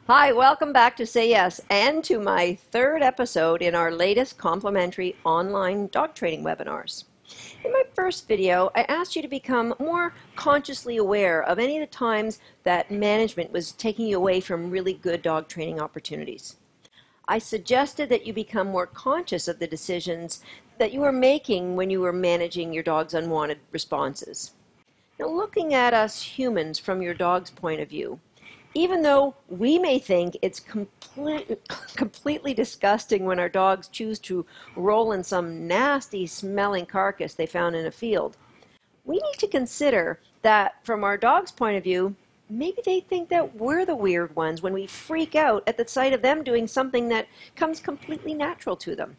Hi, welcome back to Say Yes and to my third episode in our latest complimentary online dog training webinars. In my first video, I asked you to become more consciously aware of any of the times that management was taking you away from really good dog training opportunities. I suggested that you become more conscious of the decisions that you were making when you were managing your dog's unwanted responses. Now, looking at us humans from your dog's point of view, even though we may think it's completely disgusting when our dogs choose to roll in some nasty smelling carcass they found in a field, we need to consider that from our dog's point of view, maybe they think that we're the weird ones when we freak out at the sight of them doing something that comes completely natural to them.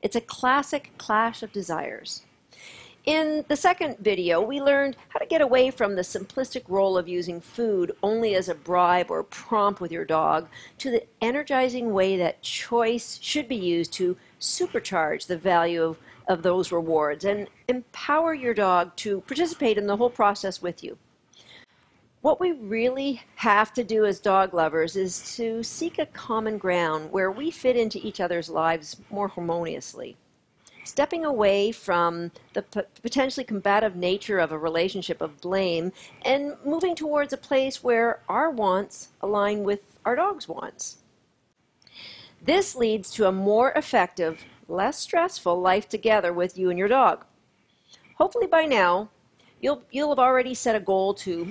It's a classic clash of desires. In the second video, we learned how to get away from the simplistic role of using food only as a bribe or prompt with your dog to the energizing way that choice should be used to supercharge the value of those rewards and empower your dog to participate in the whole process with you. What we really have to do as dog lovers is to seek a common ground where we fit into each other's lives more harmoniously. Stepping away from the potentially combative nature of a relationship of blame and moving towards a place where our wants align with our dog's wants. This leads to a more effective, less stressful life together with you and your dog. Hopefully by now, you'll have already set a goal to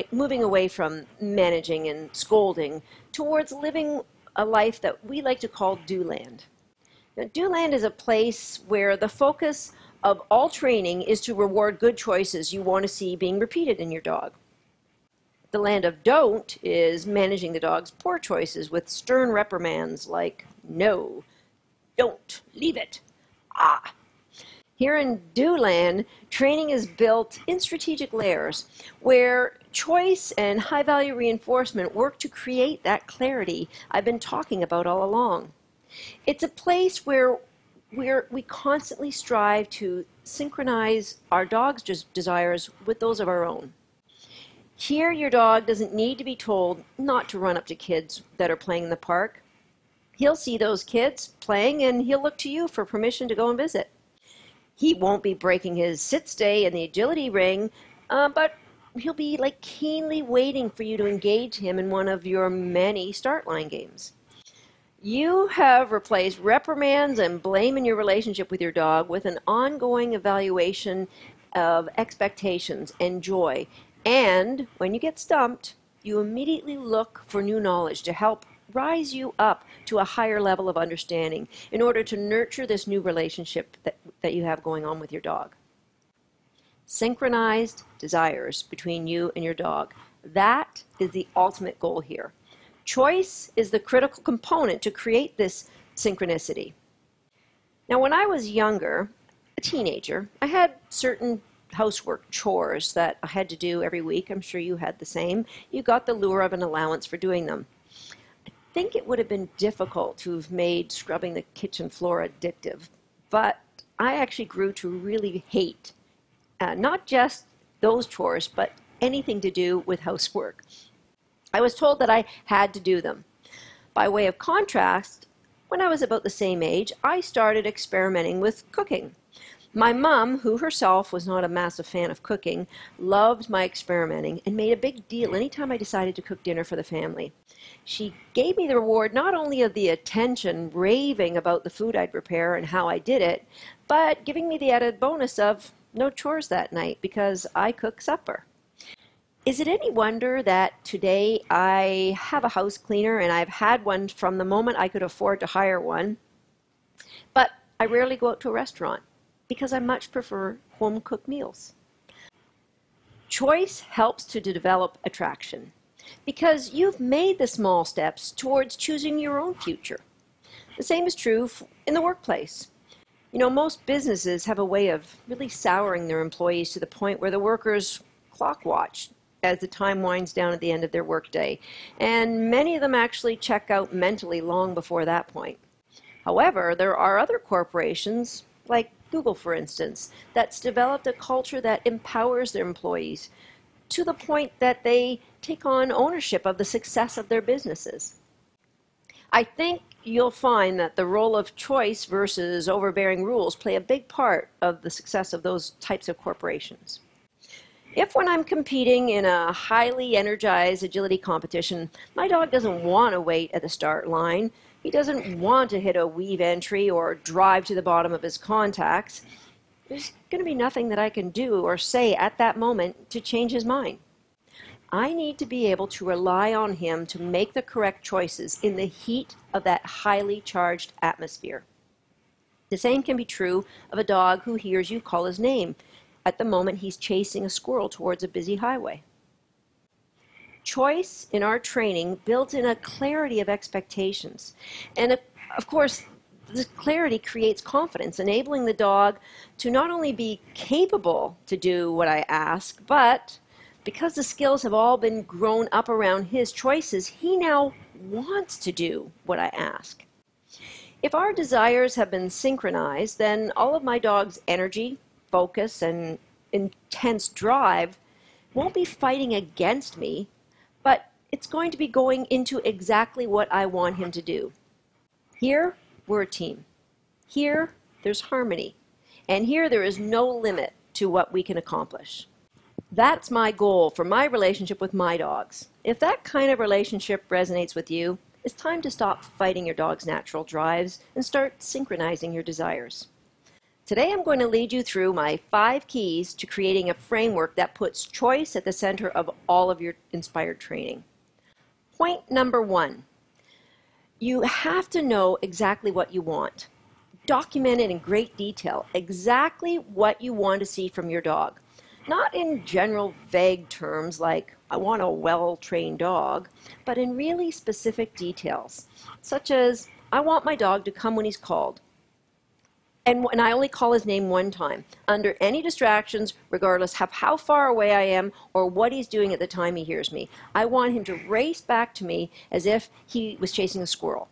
moving away from managing and scolding towards living a life that we like to call do-land. Now, do-land is a place where the focus of all training is to reward good choices you want to see being repeated in your dog. The land of don't is managing the dog's poor choices with stern reprimands like no, don't, leave it, ah. Here in do-land, training is built in strategic layers where choice and high-value reinforcement work to create that clarity I've been talking about all along. It's a place where we constantly strive to synchronize our dog's desires with those of our own. Here, your dog doesn't need to be told not to run up to kids that are playing in the park. He'll see those kids playing and he'll look to you for permission to go and visit. He won't be breaking his sit stay in the agility ring, but he'll be keenly waiting for you to engage him in one of your many start line games. You have replaced reprimands and blame in your relationship with your dog with an ongoing evaluation of expectations and joy. And when you get stumped, you immediately look for new knowledge to help rise you up to a higher level of understanding in order to nurture this new relationship that you have going on with your dog. Synchronized desires between you and your dog. That is the ultimate goal here. Choice is the critical component to create this synchronicity. Now, when I was younger, a teenager, I had certain housework chores that I had to do every week. I'm sure you had the same. You got the lure of an allowance for doing them. I think it would have been difficult to have made scrubbing the kitchen floor addictive, but I actually grew to really hate not just those chores, but anything to do with housework. I was told that I had to do them. By way of contrast, when I was about the same age, I started experimenting with cooking. My mom, who herself was not a massive fan of cooking, loved my experimenting and made a big deal anytime I decided to cook dinner for the family. She gave me the reward not only of the attention raving about the food I'd prepare and how I did it, but giving me the added bonus of no chores that night because I cooked supper. Is it any wonder that today I have a house cleaner and I've had one from the moment I could afford to hire one, but I rarely go out to a restaurant because I much prefer home-cooked meals. Choice helps to develop attraction because you've made the small steps towards choosing your own future. The same is true in the workplace. You know, most businesses have a way of really souring their employees to the point where the workers clock watch as the time winds down at the end of their workday, and many of them actually check out mentally long before that point. However, there are other corporations, like Google for instance, that's developed a culture that empowers their employees to the point that they take on ownership of the success of their businesses. I think you'll find that the role of choice versus overbearing rules play a big part of the success of those types of corporations. If when I'm competing in a highly energized agility competition, my dog doesn't want to wait at the start line, he doesn't want to hit a weave entry or drive to the bottom of his contacts, there's going to be nothing that I can do or say at that moment to change his mind. I need to be able to rely on him to make the correct choices in the heat of that highly charged atmosphere. The same can be true of a dog who hears you call his name at the moment he's chasing a squirrel towards a busy highway. Choice in our training builds in a clarity of expectations. And of course, this clarity creates confidence, enabling the dog to not only be capable to do what I ask, but because the skills have all been grown up around his choices, he now wants to do what I ask. If our desires have been synchronized, then all of my dog's energy, focus, and intense drive won't be fighting against me, but it's going to be going into exactly what I want him to do. Here, we're a team. Here, there's harmony. And here, there is no limit to what we can accomplish. That's my goal for my relationship with my dogs. If that kind of relationship resonates with you, it's time to stop fighting your dog's natural drives and start synchronizing your desires. Today I'm going to lead you through my 5 keys to creating a framework that puts choice at the center of all of your inspired training. Point number 1. You have to know exactly what you want. Document it in great detail, exactly what you want to see from your dog. Not in general vague terms like, I want a well-trained dog, but in really specific details, such as, I want my dog to come when he's called. And I only call his name one time, under any distractions, regardless of how far away I am or what he's doing at the time he hears me. I want him to race back to me as if he was chasing a squirrel.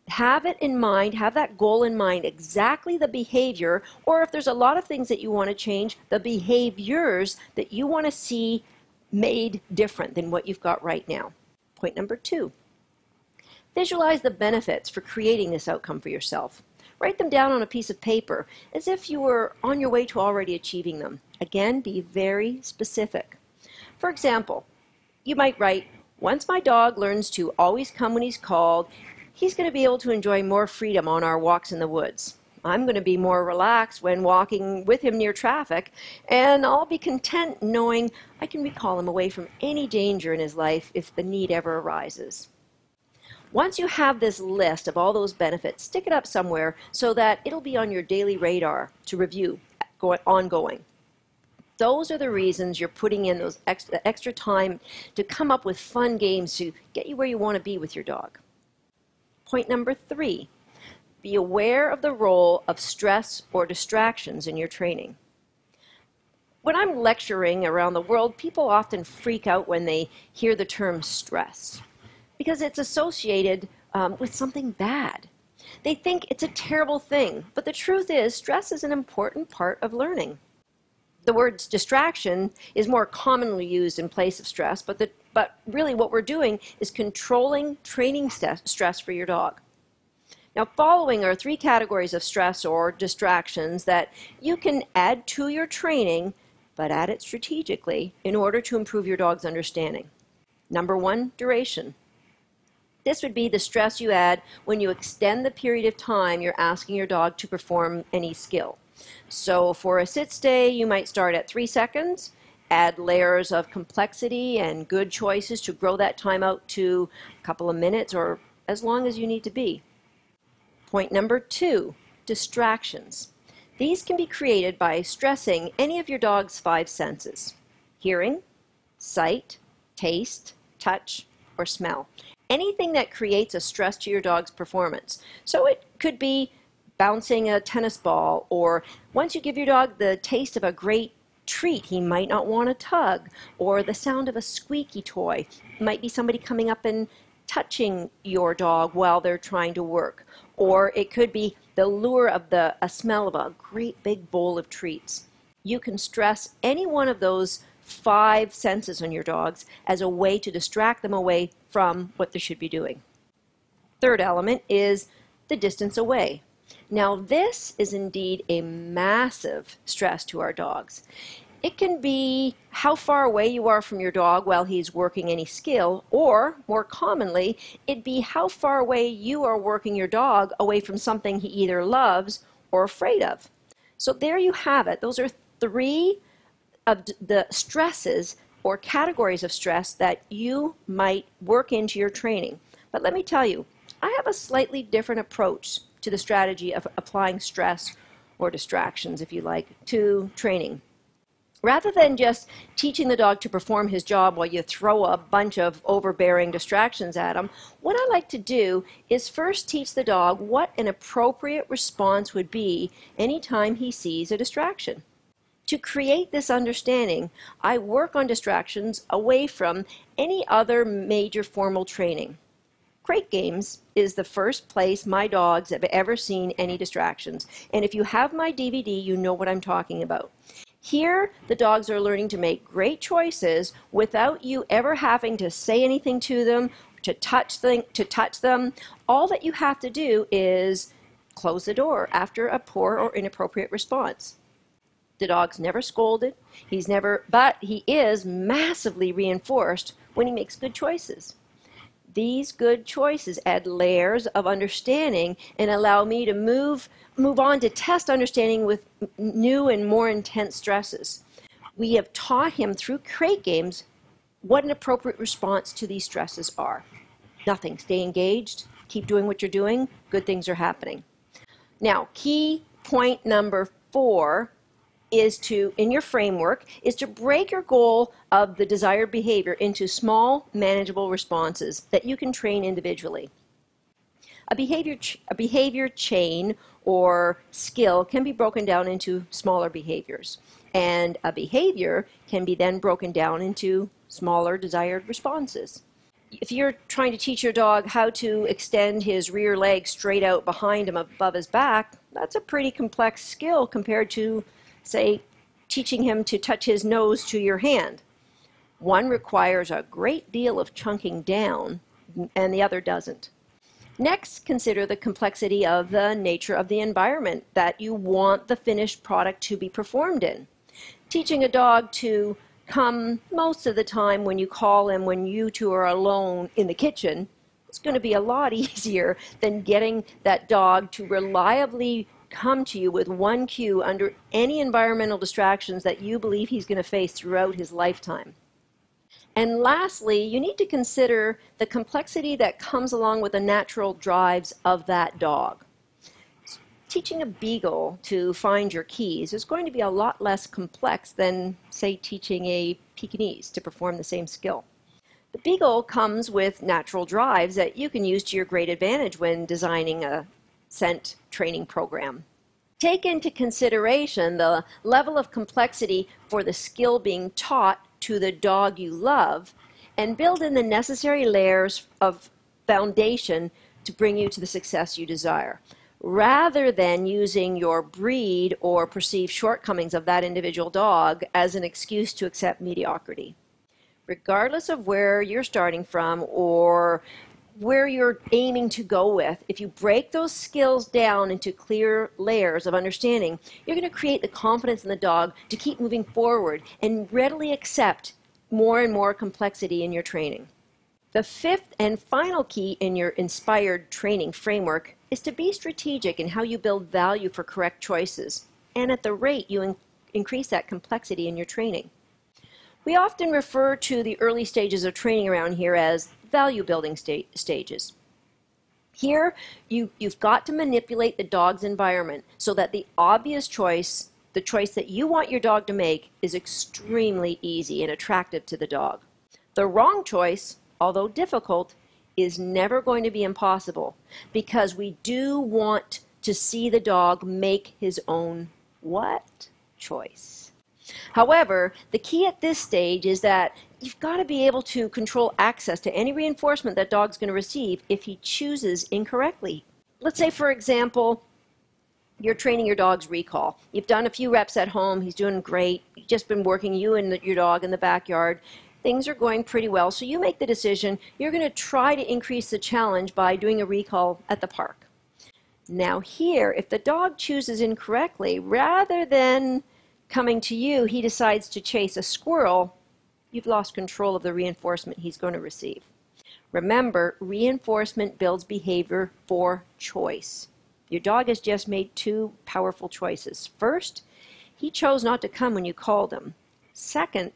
Have it in mind, have that goal in mind, exactly the behavior, or if there's a lot of things that you want to change, the behaviors that you want to see made different than what you've got right now. Point number 2. Visualize the benefits for creating this outcome for yourself. Write them down on a piece of paper as if you were on your way to already achieving them. Again, be very specific. For example, you might write, once my dog learns to always come when he's called, he's going to be able to enjoy more freedom on our walks in the woods. I'm going to be more relaxed when walking with him near traffic, and I'll be content knowing I can recall him away from any danger in his life if the need ever arises. Once you have this list of all those benefits, stick it up somewhere so that it'll be on your daily radar to review ongoing. Those are the reasons you're putting in those extra time to come up with fun games to get you where you want to be with your dog. Point number 3, be aware of the role of stress or distractions in your training. When I'm lecturing around the world, people often freak out when they hear the term stress because it's associated with something bad. They think it's a terrible thing, but the truth is stress is an important part of learning. The word distraction is more commonly used in place of stress, but really what we're doing is controlling training stress for your dog. Now, following are 3 categories of stress or distractions that you can add to your training, but add it strategically in order to improve your dog's understanding. Number 1, duration. This would be the stress you add when you extend the period of time you're asking your dog to perform any skill. So for a sit stay, you might start at 3 seconds, add layers of complexity and good choices to grow that time out to a couple of minutes or as long as you need to be. Point number 2, distractions. These can be created by stressing any of your dog's 5 senses: hearing, sight, taste, touch, or smell. Anything that creates a stress to your dog's performance. So it could be bouncing a tennis ball, or once you give your dog the taste of a great treat, he might not want to tug, or the sound of a squeaky toy. It might be somebody coming up and touching your dog while they're trying to work, or it could be the lure of a smell of a great big bowl of treats. You can stress any one of those 5 senses on your dogs as a way to distract them away from what they should be doing. Third element is the distance away. Now, this is indeed a massive stress to our dogs. It can be how far away you are from your dog while he's working any skill, or more commonly, it'd be how far away you are working your dog away from something he either loves or afraid of. So there you have it. Those are 3 of the stresses or categories of stress that you might work into your training. But let me tell you, I have a slightly different approach to the strategy of applying stress or distractions, if you like, to training. Rather than just teaching the dog to perform his job while you throw a bunch of overbearing distractions at him, what I like to do is first teach the dog what an appropriate response would be anytime he sees a distraction. To create this understanding, I work on distractions away from any other major formal training. Crate games is the first place my dogs have ever seen any distractions, and if you have my DVD, you know what I'm talking about. Here, the dogs are learning to make great choices without you ever having to say anything to them, to touch them. All that you have to do is close the door after a poor or inappropriate response. The dog's never scolded, but he is massively reinforced when he makes good choices. These good choices add layers of understanding and allow me to move on to test understanding with new and more intense stresses. We have taught him through crate games what an appropriate response to these stresses are. Nothing. Stay engaged. Keep doing what you're doing. Good things are happening. Now, key point number 4 in your framework, is to break your goal of the desired behavior into small, manageable responses that you can train individually. A behavior chain or skill can be broken down into smaller behaviors, and a behavior can be then broken down into smaller desired responses. If you're trying to teach your dog how to extend his rear leg straight out behind him above his back, that's a pretty complex skill compared to, say, teaching him to touch his nose to your hand. One requires a great deal of chunking down, and the other doesn't. Next, consider the complexity of the nature of the environment that you want the finished product to be performed in. Teaching a dog to come most of the time when you call him when you two are alone in the kitchen is going to be a lot easier than getting that dog to reliably come to you with one cue under any environmental distractions that you believe he's going to face throughout his lifetime. And lastly, you need to consider the complexity that comes along with the natural drives of that dog. Teaching a beagle to find your keys is going to be a lot less complex than, say, teaching a Pekingese to perform the same skill. The beagle comes with natural drives that you can use to your great advantage when designing a scent training program. Take into consideration the level of complexity for the skill being taught to the dog you love, and build in the necessary layers of foundation to bring you to the success you desire, rather than using your breed or perceived shortcomings of that individual dog as an excuse to accept mediocrity. Regardless of where you're starting from or where you're aiming to go with, if you break those skills down into clear layers of understanding, you're going to create the confidence in the dog to keep moving forward and readily accept more and more complexity in your training. The 5th and final key in your inspired training framework is to be strategic in how you build value for correct choices, and at the rate you increase that complexity in your training. We often refer to the early stages of training around here as value building stages. Here, you've got to manipulate the dog's environment so that the obvious choice, the choice that you want your dog to make, is extremely easy and attractive to the dog. The wrong choice, although difficult, is never going to be impossible, because we do want to see the dog make his own what choice. However, the key at this stage is that you've got to be able to control access to any reinforcement that dog's going to receive if he chooses incorrectly. Let's say, for example, You're training your dog's recall. You've done a few reps at home. He's doing great. You've just been working you and your dog in the backyard. Things are going pretty well. So you make the decision. You're going to try to increase the challenge by doing a recall at the park. Now here, if the dog chooses incorrectly, rather than coming to you, he decides to chase a squirrel, you've lost control of the reinforcement he's going to receive. Remember, reinforcement builds behavior for choice. Your dog has just made two powerful choices. First, he chose not to come when you called him. Second,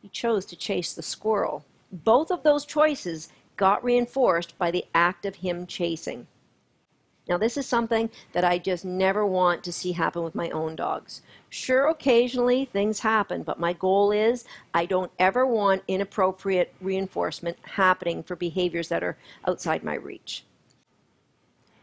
he chose to chase the squirrel. Both of those choices got reinforced by the act of him chasing. Now, this is something that I just never want to see happen with my own dogs. Sure, occasionally things happen, but my goal is I don't ever want inappropriate reinforcement happening for behaviors that are outside my reach.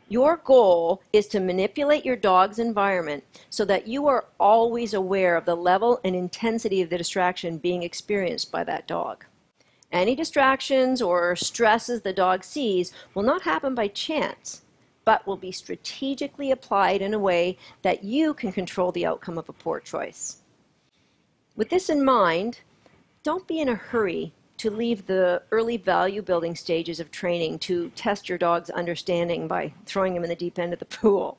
Your goal is to manipulate your dog's environment so that you are always aware of the level and intensity of the distraction being experienced by that dog. Any distractions or stresses the dog sees will not happen by chance, but will be strategically applied in a way that you can control the outcome of a poor choice. With this in mind, don't be in a hurry to leave the early value building stages of training to test your dog's understanding by throwing him in the deep end of the pool.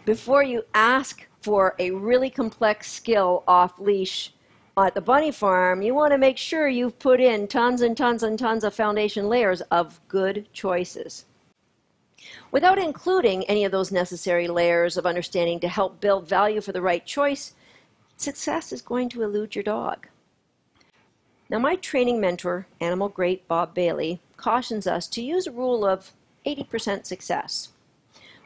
Before you ask for a really complex skill off leash at the bunny farm, you want to make sure you've put in tons and tons and tons of foundation layers of good choices. Without including any of those necessary layers of understanding to help build value for the right choice, success is going to elude your dog. Now, my training mentor, animal great Bob Bailey, cautions us to use a rule of 80% success.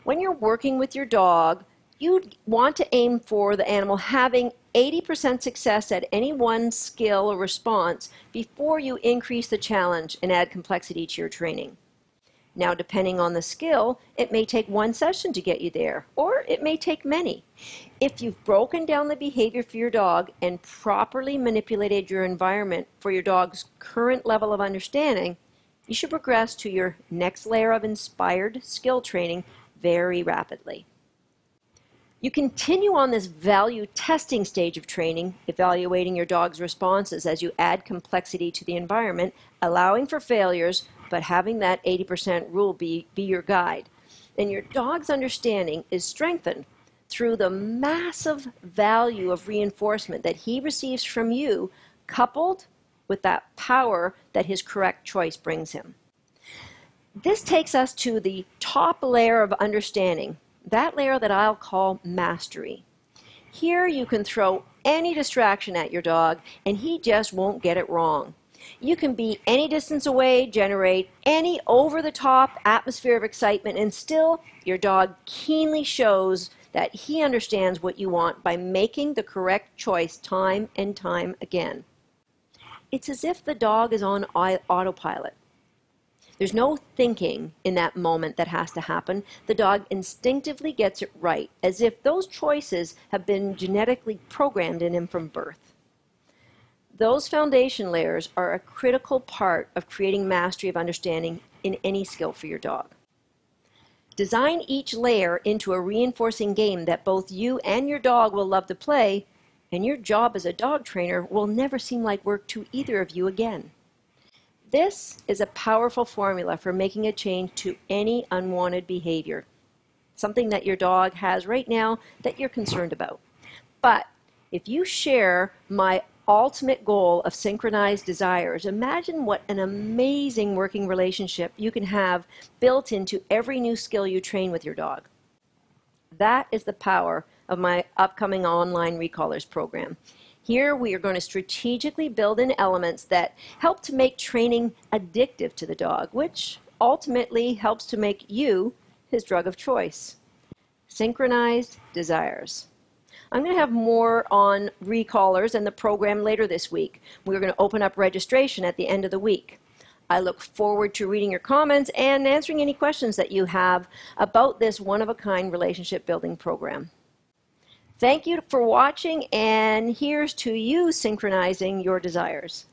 When you're working with your dog, you want to aim for the animal having 80% success at any one skill or response before you increase the challenge and add complexity to your training. Now, depending on the skill, it may take one session to get you there, or it may take many. If you've broken down the behavior for your dog and properly manipulated your environment for your dog's current level of understanding, you should progress to your next layer of inspired skill training very rapidly. You continue on this value testing stage of training, evaluating your dog's responses as you add complexity to the environment, allowing for failures, but having that 80% rule be your guide. And your dog's understanding is strengthened through the massive value of reinforcement that he receives from you, coupled with that power that his correct choice brings him. This takes us to the top layer of understanding, that layer that I'll call mastery. Here you can throw any distraction at your dog and he just won't get it wrong. You can be any distance away, generate any over-the-top atmosphere of excitement, and still your dog keenly shows that he understands what you want by making the correct choice time and time again. It's as if the dog is on autopilot. There's no thinking in that moment that has to happen. The dog instinctively gets it right, as if those choices have been genetically programmed in him from birth. Those foundation layers are a critical part of creating mastery of understanding in any skill for your dog. Design each layer into a reinforcing game that both you and your dog will love to play, and your job as a dog trainer will never seem like work to either of you again. This is a powerful formula for making a change to any unwanted behavior, something that your dog has right now that you're concerned about. But if you share my ultimate goal of synchronized desires, imagine what an amazing working relationship you can have built into every new skill you train with your dog. That is the power of my upcoming online Recallers program. Here we are going to strategically build in elements that help to make training addictive to the dog, which ultimately helps to make you his drug of choice. Synchronized desires. I'm going to have more on Recallers and the program later this week. We're going to open up registration at the end of the week. I look forward to reading your comments and answering any questions that you have about this one-of-a-kind relationship building program. Thank you for watching, and here's to you synchronizing your desires.